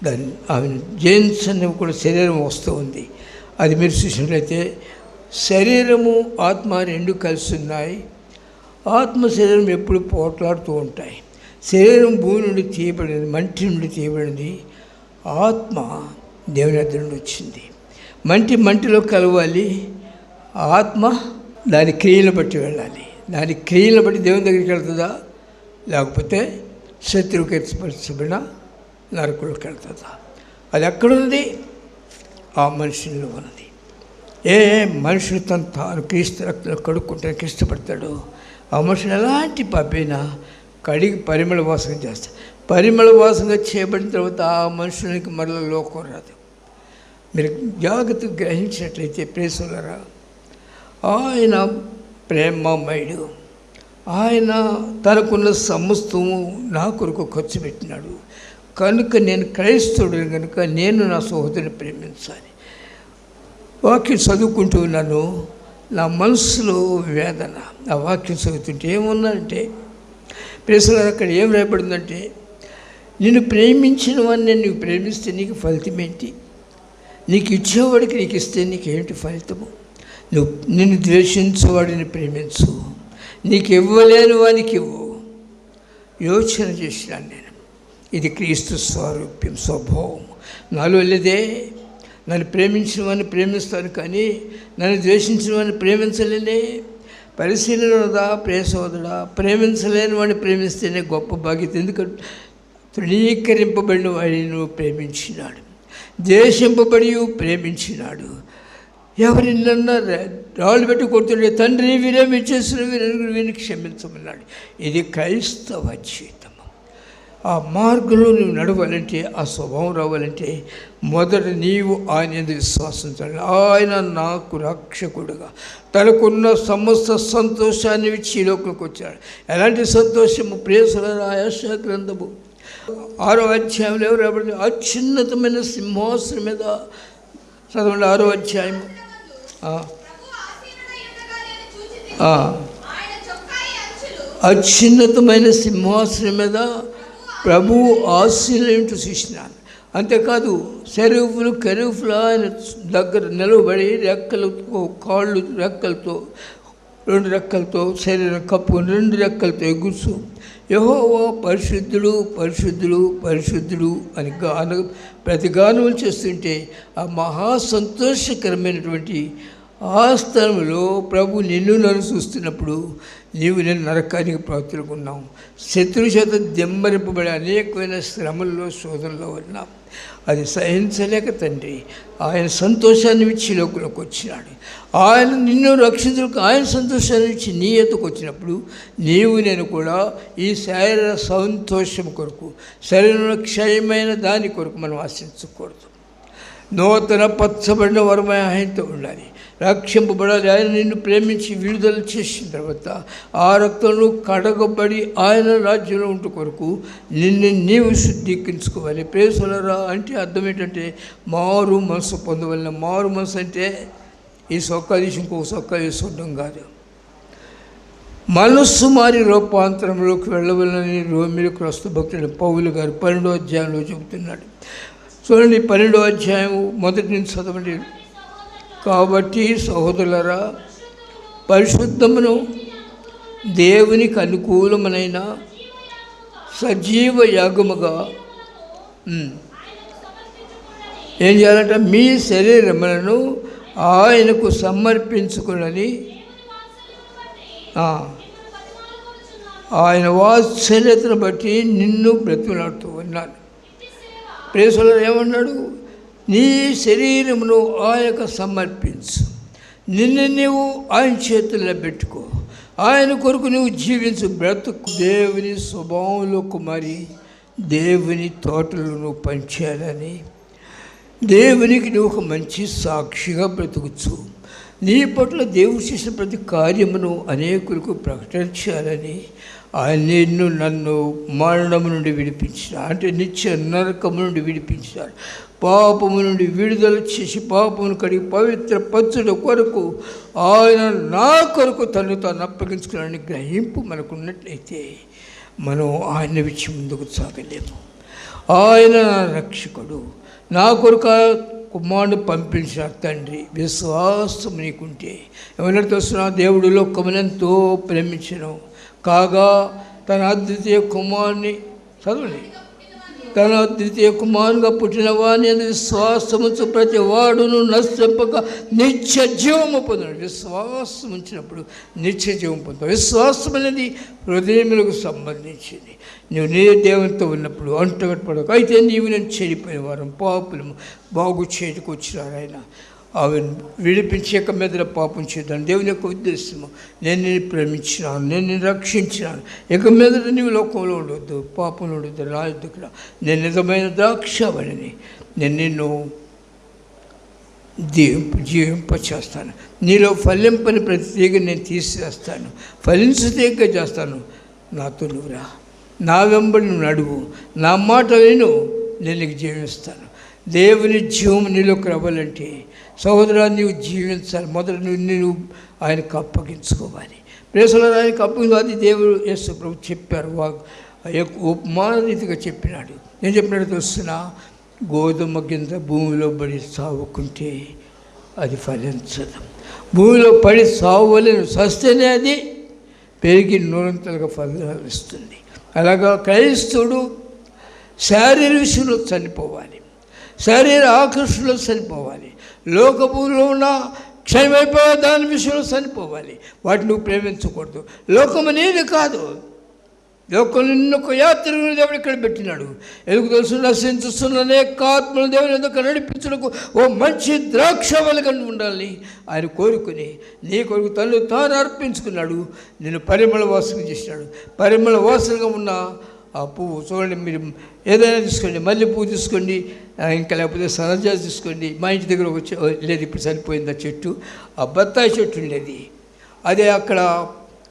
దాన్ని ఆమె జెంట్స్ అనేవి కూడా శరీరం వస్తూ ఉంది. అది మీరు చూసినట్లయితే శరీరము ఆత్మ రెండు కలిసి ఉన్నాయి. ఆత్మ శరీరం ఎప్పుడు పోట్లాడుతూ ఉంటాయి. శరీరం భూమి నుండి తీయబడింది, మంటి నుండి తీయబడింది. ఆత్మ దేవుని దగ్గర నుండి వచ్చింది. మంటిలో కలవాలి. ఆత్మ దాని క్రియలను బట్టి వెళ్ళాలి. దాని క్రియలను బట్టి దేవుని దగ్గరికి వెళ్తుందా, లేకపోతే శత్రువుకి ఏర్పరచబడిన నరకుడికి వెళ్తుందా? అది ఎక్కడుంది? ఆ మనుషుల్లో ఉన్నది. ఏ మనుషులు తాను క్రీస్తు రక్తంలో కడుక్కుంటానికి ఇష్టపడతాడో ఆ మనుషులు ఎలాంటి పాపైనా కడిగి పరిమళ వాసన చేస్తాడు. పరిమళ వాసనగా చేయబడిన తర్వాత ఆ మనుషునికి మరల లోకం రాదు. మీరు జాగ్రత్తగా గ్రహించినట్లయితే ప్రేసులరా, ఆయన ప్రేమమయుడు. ఆయన తనకున్న సమస్తము నా కొరకు ఖర్చు పెట్టినాడు. కనుక నేను క్రైస్తవుడు కనుక నేను నా సహోదరుని ప్రేమించాలి. వాక్యం చదువుకుంటూ ఉన్నాను, నా మనసులో వేదన. ఆ వాక్యం చదువుతుంటే ఏమున్నారంటే ప్రేసులు అక్కడ ఏం రాయబడిందంటే, నిన్ను ప్రేమించిన వాడిని నువ్వు ప్రేమిస్తే నీకు ఫలితం ఏంటి? నీకు ఇచ్చేవాడికి నీకు ఇస్తే నీకేమిటి ఫలితము? నిన్ను ద్వేషించేవాడిని ప్రేమించు, నీకు ఇవ్వలేని వానికి ఇవ్వు. యోచన చేసినాను నేను. ఇది క్రీస్తు స్వరూప్యం, స్వభావం నాలో లేదే. నన్ను ప్రేమించిన వాడిని ప్రేమిస్తాను, కానీ నన్ను ద్వేషించిన వాడిని ప్రేమించలేనే. పరిశీలనదా ప్రియ సోదరుడా, ప్రేమించలేని వాడిని ప్రేమిస్తేనే గొప్ప బాధ్యత. ఎందుకంటే తృణీకరింపబడిన వాడిని నువ్వు ప్రేమించినాడు, ద్వేషింపబడి ప్రేమించినాడు. ఎవరినన్నా రాళ్ళు పెట్టి కొడుతుండే, తండ్రి వీరేమి చేసిన వీరిని క్షమించమన్నాడు. ఇది క్రైస్తవ జీవితం. ఆ మార్గంలో నువ్వు నడవాలంటే, ఆ స్వభావం రావాలంటే మొదట నీవు ఆయన ఎందుకు విశ్వాసించాలి. ఆయన నాకు రక్షకుడుగా తనకున్న సమస్త సంతోషాన్ని ఇచ్చి ఈ లోకంలోకి వచ్చాడు. ఎలాంటి సంతోషము? ప్రేసుల యెషయా గ్రంథము 6వ అధ్యాయంలో ఎవరు రాబడి అత్యున్నతమైన సింహాసనం మీద చదవండి. 6వ అధ్యాయం అత్యున్నతమైన సింహాసనం మీద ప్రభువు ఆశీనులైనట్టు చూసినాను. అంతేకాదు కెరూఫులు ఆయన దగ్గర నిలబడి రెక్కలతో, కాళ్ళు రెక్కలతో, 2 రెక్కలతో శరీరం కప్పుకొని 2 రెక్కలతో ఎగురుచు యెహోవా పరిశుద్ధుడు పరిశుద్ధుడు పరిశుద్ధుడు అని ప్రతిగానములు చేస్తుంటే ఆ మహా సంతోషకరమైనటువంటి ఆ స్థలంలో ప్రభు నిన్ను నన్ను చూస్తున్నప్పుడు నేను నరకానికి పాత్రకున్నాం. శత్రువు చేత దెమ్మరింపబడి అనేకమైన శ్రమల్లో, శోధనలో ఉన్నాం. అది సహించలేక తండ్రి ఆయన సంతోషాన్ని ఇచ్చి లోకంలోకి వచ్చినాడు. ఆయన నిన్ను రక్షించడానికి ఆయన సంతోషాన్ని ఇచ్చి నీ ఎత్తుకు వచ్చినప్పుడు నేను కూడా ఈ శరీర సంతోషం కొరకు, శరీరంలో క్షయమైన దాని కొరకు మనం ఆశించకూడదు. నూతన పచ్చబడిన వరమై ఆయనతో ఉండాలి, రక్షింపబడాలి. ఆయన నిన్ను ప్రేమించి విడుదల చేసిన తర్వాత ఆ రక్తంలో కడగబడి ఆయన రాజ్యంలో ఉంటూ కొరకు నీవు శుద్ధీకరించుకోవాలి. ప్రేసులరా అంటే అర్థం ఏంటంటే మారు మనసు పొందవలన. మారు మనసు అంటే ఈ సొక్కా తీసి ఇంకొక సొక్కా వేసుకుంటాం కాదు. మనస్సు మారి రూపాంతరంలోకి వెళ్ళవలని రోమిలకు రాస్తూ భక్తుడు పౌలు గారు 12వ అధ్యాయంలో చెబుతున్నాడు. చూడండి, 12వ అధ్యాయం మొదటి నుంచి చదవండి. కాబట్టి సహోదరులారా, పరిశుద్ధమును దేవునికి అనుకూలమైన సజీవ యాగముగా ఏం చేయాలంట? మీ శరీరములను ఆయనకు సమర్పించుకుని ఆయన వాత్సల్యతను బట్టి నిన్ను బ్రతిమలాడుతూ ఉన్నాను. ప్రేసులు ఏమన్నాడు? నీ శరీరమును ఆయనకు సమర్పించు, నిన్ను నీవు ఆయన చేతుల్లో పెట్టుకో, ఆయన కొరకు నువ్వు జీవించు, బ్రతుకు. దేవుని స్వభావంలో కుమారి, దేవుని తోటలో నువ్వు పనిచేయాలని, దేవునికి నువ్వు ఒక మంచి సాక్షిగా బ్రతుకుచ్చు. నీ పట్ల దేవుడు చేసిన ప్రతి కార్యమును అనేకులకు ప్రకటించాలని ఆయన నన్ను మరణము నుండి విడిపించాడు. అంటే నిత్య నరకము నుండి విడిపించాడు. పాపము నుండి విడుదల చేసి పాపమును కడిగి పవిత్ర పచ్చుడు కొరకు ఆయన నా కొరకు తను తాను అప్పగించుకున్నాడని గ్రహింపు మనకున్నట్లయితే మనం ఆయన విషయం ముందుకు సాగలేము. ఆయన నా రక్షకుడు, నా కొరకు కుమారుడు పంపించిన తండ్రి. విశ్వాసం నీకుంటే ఏమన్నా తెలుస్తున్నా, దేవుడు లోకమునెంతో ప్రేమించను కాగా తన అద్వితీయ కుమారుని చదవండి, తన అద్వితీయ కుమారుగా పుట్టిన వాని విశ్వాసముంచు ప్రతి వాడును నశింపక నిత్య జీవము పొందాడు. విశ్వాసం ఉంచినప్పుడు నిత్య జీవం పొందాడు. విశ్వాసం అనేది హృదయములకు సంబంధించింది. నువ్వు నీ దేవునితో ఉన్నప్పుడు అంటుకట్టుపడక. అయితే నీవు నేను చెడిపోయిన వారం పాపులము బాగు చేయటకు వచ్చినారు. ఆయన ఆమెను విడిపించి ఇక మీద పాపం చేద్దాను. దేవుని యొక్క ఉద్దేశము, నేను నిన్ను ప్రేమించినాను, నేను నిన్ను రక్షించినాను, ఇక మీద నీవు లోకంలో ఉండవద్దు, పాపంలో ఉండొద్దు, నా యుద్ధకు నేను నిజమైన ద్రాక్షవల్లిని, నేను నిన్ను జీవింపచేస్తాను, నీలో ఫలింపని ప్రతి తీగ నేను తీసివేస్తాను, ఫలించు తీగ చేస్తాను. నాతో నువ్వు రా, నా వెంబడి నువ్వు నడువు, నా మాట విను, నేను నీకు జీవిస్తాను. దేవుని జీవం నీలోకి రావాలంటే సహోదరా నీవు జీవించాలి. మొదట నువ్వు ఆయనకు అప్పగించుకోవాలి. ప్రేసలో ఆయనకు అప్పగించుకోవాలి. దేవుడు యేసు ప్రభు చెప్పారు, ఉపమాన రీతిగా చెప్పినాడు. నేను చెప్పినట్టు తెలుస్తున్నా, గోధుమ గింజ భూమిలో పడి సావుకుంటే అది ఫలించదు. భూమిలో పడి సావులేను, సస్తేనే అది పెరిగి నూరంతలుగా ఫలితాలు ఇస్తుంది. అలాగా క్రైస్తవుడు శారీర విషయంలో చనిపోవాలి, శరీర ఆకర్షణలో చనిపోవాలి, లోకములో ఉన్న క్షయమైపోయే దాని విషయంలో చనిపోవాలి. వాటిని నువ్వు ప్రేమించకూడదు. లోకము నీది కాదు, లోకం నిన్నొక యాత్రికులు దేవుడు ఇక్కడ పెట్టినాడు. ఎందుకు తెలుసు, నశించుతున్న అనేక ఆత్మలు దేవుని ఎందుకు నడిపించడానికి ఓ మంచి ద్రాక్షవల్లిగా ఉండాలి ఆయన కోరుకుని నీ కొరకు తను తాను అర్పించుకున్నాడు. నేను పరిమళ వాసన చేసినాడు. పరిమళ వాసనగా ఉన్న ఆ పువ్వు చూడండి, మీరు ఏదైనా తీసుకోండి, మల్లె పువ్వు తీసుకోండి, ఇంకా లేకపోతే సనజాజి తీసుకోండి. మా ఇంటి దగ్గర ఒక లేదు, ఇప్పుడు చనిపోయింది ఆ చెట్టు, ఆ బత్తాయి చెట్టు ఉండేది. అదే అక్కడ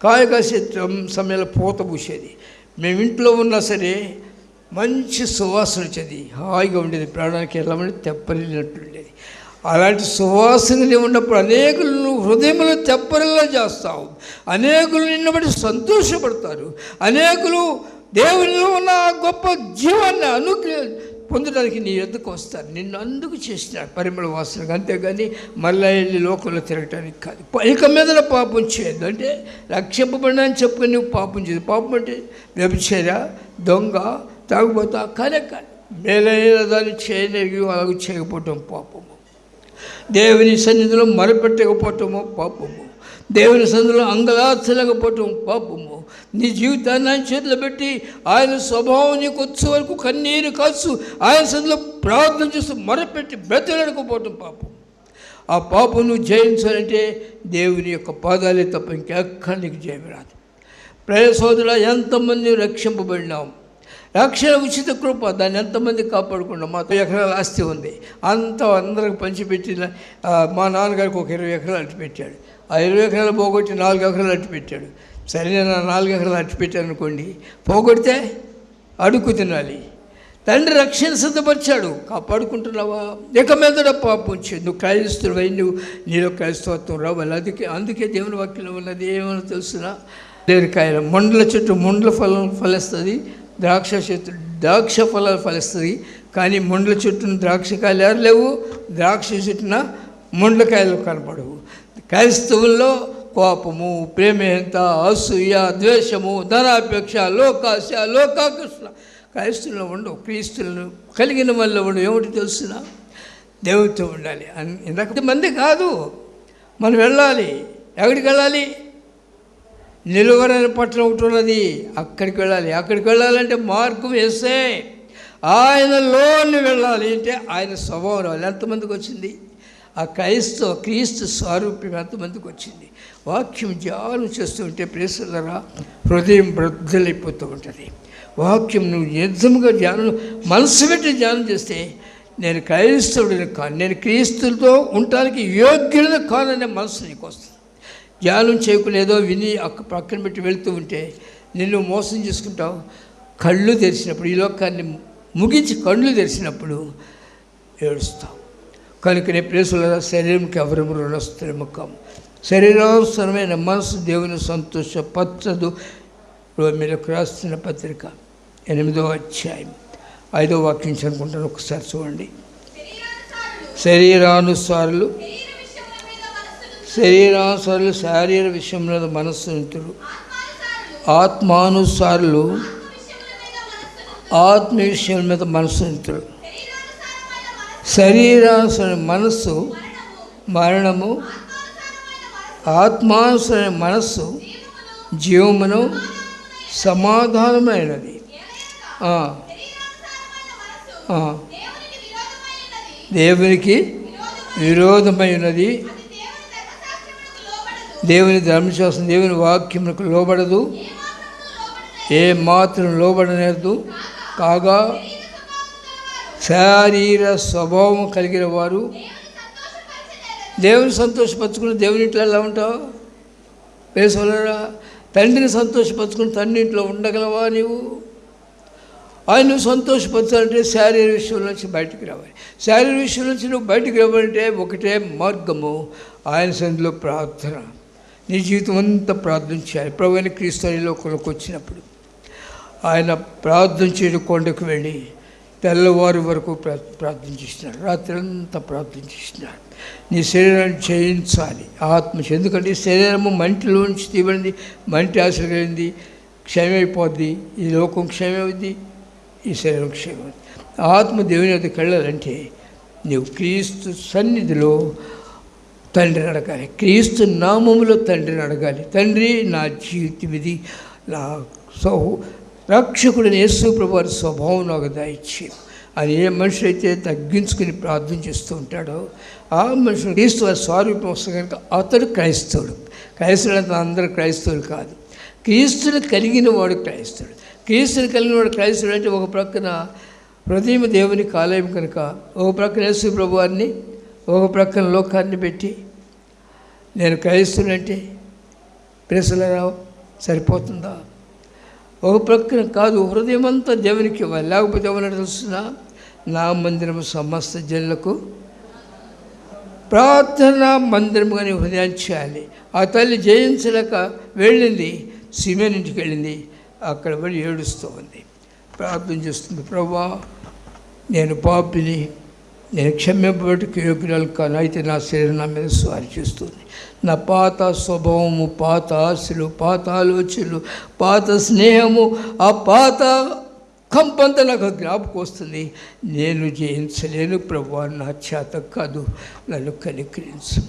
కాయ కాసే సమయంలో పూత పూసేది. మేము ఇంట్లో ఉన్నా సరే మంచి సువాసన వచ్చేది, హాయిగా ఉండేది, ప్రాణానికి వెళ్ళమని తెప్పరినట్టుండేది. అలాంటి సువాసనలు ఉన్నప్పుడు అనేకులు నువ్వు హృదయంలో తెప్పరిలా చేస్తావు, అనేకులు నిన్ను బట్టి సంతోషపడతారు, అనేకులు దేవునిలో ఉన్న గొప్ప జీవాన్ని పొందడానికి నీ ఎద్దుకు వస్తారు. నిన్ను అందుకు చేసినాడు పరిమళ వాసనగా, అంతేగాని మళ్ళీ వెళ్ళి లోకంలో తిరగటానికి కాదు. ఇక మీద పాపం చేయొద్దు అంటే రక్షింపబడినా అని చెప్పుకొని నువ్వు పాపం చేయదు. పాపం అంటే వ్యభిచార, దొంగ, తాగుబోతా కానే కాదు. మేలైన దాన్ని చేయలేగి అలాగ చేయకపోవటం పాపము, దేవుని సన్నిధిలో మొరపెట్టకపోవటము పాపము, దేవుని సన్నిధిలో అంగలార్చలేకపోవటం పాపము. నీ జీవితాన్ని ఆయన చేతిలో పెట్టి ఆయన స్వభావం నీకు వచ్చే వరకు కన్నీరు కాచు ఆయన సన్నిధిలో ప్రార్థన చేస్తూ మొరపెట్టి బ్రతకలేకపోవటం పాపం. ఆ పాపం నువ్వు జయించాలంటే దేవుని యొక్క పాదాలే తప్ప ఇంకెక్కడ నీకు జయం రాదు. ప్రియ సోదరులా, ఎంతమంది రక్షింపబడినాం, రక్షణ ఉచిత కృప, దాన్ని ఎంతమంది కాపాడుకున్నాం. మాతో ఎకరాల ఆస్తి ఉంది, అందరికి పంచిపెట్టిన మా నాన్నగారికి ఒక 20 ఎకరాలు అట్టు పెట్టాడు. ఆ 20 ఎకరాలు పోగొట్టి 4 ఎకరాలు అట్టు పెట్టాడు. సరే, నేను 4 ఎకరాలు అట్టు పెట్టాను అనుకోండి, పోగొడితే అడుక్కు తినాలి. తండ్రి రక్షణ సిద్ధపరిచాడు, కాపాడుకుంటున్నావా? ఇక మీద పాపం వచ్చేది. నువ్వు క్రైస్తవుడై నువ్వు నీలో క్రైస్తవత్వం రావాలి. అందుకే దేవుని వాక్యంలో ఉన్నది ఏమన్నా తెలుసునా, లేరికాయలు మొండల చెట్టు మొండల ఫలం ఫలిస్తుంది, ద్రాక్ష చెట్టు ద్రాక్ష ఫలాలు ఫలిస్తుంది. కానీ మొండల చెట్టును ద్రాక్షకాయలు ఎవరు లేవు, ద్రాక్ష చెట్టున మొండలకాయలు కనపడవు. క్రైస్తవుల్లో కోపము, ప్రేమహీనత, అసూయ, ద్వేషము, ధనాపేక్ష, లోకాశ, లోకాకృష్ణ క్రైస్తువుల్లో ఉండవు. క్రీస్తులను కలిగిన వల్ల ఉండవు. ఏమిటి తెలుసునా, దేవుడితో ఉండాలి. ఇంతకు మంది కాదు, మనం వెళ్ళాలి. ఎక్కడికి వెళ్ళాలి? నిలువరైన పట్టణం ఒకటి ఉన్నది, అక్కడికి వెళ్ళాలి. అక్కడికి వెళ్ళాలంటే మార్గం వేస్తే ఆయనలోని వెళ్ళాలి. అంటే ఆయన స్వభావం రావాలి. ఎంతమందికి వచ్చింది? ఆ క్రీస్తు స్వరూప్యం ఎంతమందికి వచ్చింది? వాక్యం ధ్యానం చేస్తూ ఉంటే ప్రేసలరా హృదయం బద్దలైపోతూ ఉంటుంది. వాక్యం నువ్వు నిజంగా ధ్యానం మనసు పెట్టి ధ్యానం చేస్తే నేను క్రైస్తవుడిని కాను, నేను క్రీస్తులతో ఉండటానికి యోగ్యుడిని కాననే మనసు నీకు వస్తుంది. ధ్యానం చేయకునేదో విని పక్కన పెట్టి వెళుతూ ఉంటే నిన్ను మోసం చేసుకుంటావు. కళ్ళు తెరిచినప్పుడు, ఈ లోకాన్ని ముగించి కళ్ళు తెరిచినప్పుడు ఏడుస్తావు. కనుకనే ప్రేసుల శరీరంకి ఎవరు రుణస్థులము కాము. శరీరావసరమైన మనసు దేవుని సంతోషపరచదు. రోమీయులకు రాస్తున్న పత్రిక 8వ అధ్యాయం 5వ వాక్యం అనుకుంటాను, ఒకసారి చూడండి. శరీరానుసారులు శారీర విషయంలో మనస్సునితులు, ఆత్మానుసారులు ఆత్మ విషయం మీద మనస్సునితులు. శరీరానుసార మనస్సు మరణము, ఆత్మానుసార మనస్సు జీవమును సమాధానమైనది. దేవునికి విరోధమైనది. దేవుని ధర్మశాస్త్రం, దేవుని వాక్యములకు లోబడదు, ఏ మాత్రం లోబడనేదు. కాగా శారీర స్వభావం కలిగిన వారు దేవుని సంతోషపరచుకుని దేవుని ఇంట్లో ఎలా ఉంటావు? వేసోలరా, తండ్రిని సంతోషపరచుకుని తండ్రి ఇంట్లో ఉండగలవా? నువ్వు సంతోషపరచాలంటే శారీర విషయం నుంచి బయటికి రావాలి. శారీర విషయం నుంచి నువ్వు బయటికి రావాలంటే ఒకటే మార్గము, ఆయన సన్నిధిలో ప్రార్థన. నీ జీవితం అంతా ప్రార్థన చేయాలి. ప్రభువైన క్రీస్తు ఈ లోకంలోకి వచ్చినప్పుడు ఆయన ప్రార్థన చేయడం, కొండకు వెళ్ళి తెల్లవారు వరకు ప్రార్థన చేసినాడు, రాత్రి అంతా ప్రార్థన చేసినాడు. నీ శరీరాన్ని జయించాలి, ఆత్మ. ఎందుకంటే శరీరము మంటిలో నుంచి తీయబడింది, మంటి ఆశలు కలిగింది, క్షయమైపోద్ది. ఈ లోకం క్షయమైంది, ఈ శరీరం క్షయమైంది. ఆత్మ దేవుని వద్దకు వెళ్ళాలంటే నీవు క్రీస్తు సన్నిధిలో తండ్రిని అడగాలి, క్రీస్తు నామములో తండ్రిని అడగాలి. తండ్రి, నా జీవితం ఇది, నా రక్షకుడిని యేసు ప్రభువారి స్వభావం నాకు దయచి అని ఏ మనిషి అయితే తగ్గించుకుని ప్రార్థన చేస్తూ ఉంటాడో ఆ మనుషులు క్రీస్తు వారి స్వరూపం వస్తుంది కనుక అతడు క్రైస్తవుడు. క్రైస్తవుడు అంటే అందరూ క్రైస్తవులు కాదు, క్రీస్తుని కలిగిన వాడు క్రైస్తవుడు. క్రీస్తుని కలిగిన వాడు క్రైస్తవుడు అంటే ఒక ప్రక్కన హృదయం దేవునికి ఆలయం కనుక ఒక ప్రక్కన యేసు ప్రభువారిని, ఒక ప్రక్కన లోకాన్ని పెట్టి నేను క్రైస్తవునంటే ప్రేసలరావు సరిపోతుందా? ఒక ప్రక్కన కాదు, హృదయం అంతా దేవునికి ఇవ్వాలి. లేకపోతే ఏమన్నా తెలుస్తున్నా, నా మందిరము సమస్త జనులకు ప్రార్థనా మందిరముగా నీ హృదయాన్ని చేయాలి. ఆ తల్లి జయించలేక వెళ్ళింది, సిమేన్ ఇంటికి వెళ్ళింది. అక్కడ వెళ్ళి ఏడుస్తూ ఉంది, ప్రార్థన చేస్తుంది. ప్రభువా, నేను పాపిని, నేను క్షమింపబట్టి యోగ్యురాలు కాను, అయితే నా శరీరం నా మీద స్వారీ చేస్తుంది. నా పాత స్వభావము, పాత ఆశలు, పాత ఆలోచనలు, పాత స్నేహము, ఆ పాత కంపంతా నాకు జ్ఞాపకం వస్తుంది. నేను జయించలేను ప్రభువా, నా చేత కాదు, నన్ను కనికరించు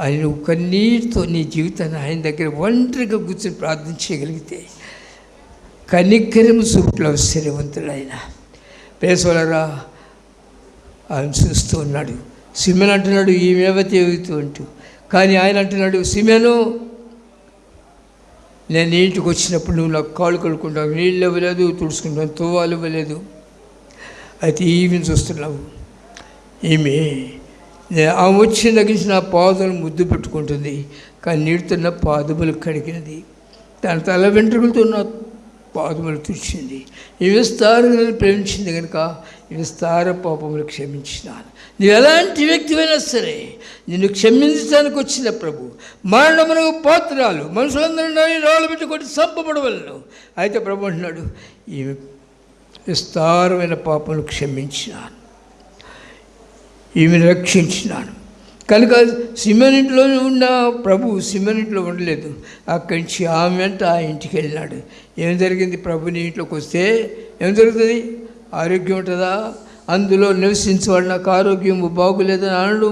అని నువ్వు కన్నీటితో నీ జీవితాన్ని ఆయన దగ్గర ఒంటరిగా కూర్చొని ప్రార్థన చేయగలిగితే కనికరము చూపులో స్థిరవంతుడు ఆయన. పేసోలరా, ఆయన చూస్తూ ఉన్నాడు. సిమెన్ అంటున్నాడు, ఈమెవతి ఎగుతూ అంటూ. కానీ ఆయన అంటున్నాడు, సిమెను, నేను ఇంటికి వచ్చినప్పుడు నువ్వు నాకు కాళ్ళు కడుక్కుంటావు, నీళ్ళు ఇవ్వలేదు, తుడుచుకుంటావు, తువ్వాలు ఇవ్వలేదు. అయితే ఈమెను చూస్తున్నావు, ఈమె ఆమె వచ్చిన దగ్గర నుంచి నా పాదములు ముద్దు పెట్టుకుంటుంది, కానీ నీటితో నా పాదములు కడిగినది, దాని తల వెంట్రుకలతో నా పాదములు తుడిచింది. ఈ విస్తారంగా ప్రేమించింది కనుక ఈ విస్తార పాపములు క్షమించినాను. నువ్వు ఎలాంటి వ్యక్తివైనా సరే నిన్ను క్షమించడానికి వచ్చిన ప్రభు మరణమునకు పాత్రాలు, మనుషులందరూ రాళ్ళు పెట్టి కొట్టి చంపబడవలను. అయితే ప్రభు అంటున్నాడు, ఈ విస్తారమైన పాపములు క్షమించినాను, ఈమెను రక్షించినాను. కనుక సిమెన్ ఇంట్లో ఉన్న ప్రభు సిమెన్ ఇంట్లో ఉండలేదు. అక్కడి నుంచి ఆమె వెంట ఆ ఇంటికి వెళ్ళినాడు. ఏం జరిగింది? ప్రభుని ఇంట్లోకి వస్తే ఏం జరుగుతుంది? ఆరోగ్యం ఉంటుందా? అందులో నివసించేవాడు నాకు ఆరోగ్యం బాగులేదని అనడం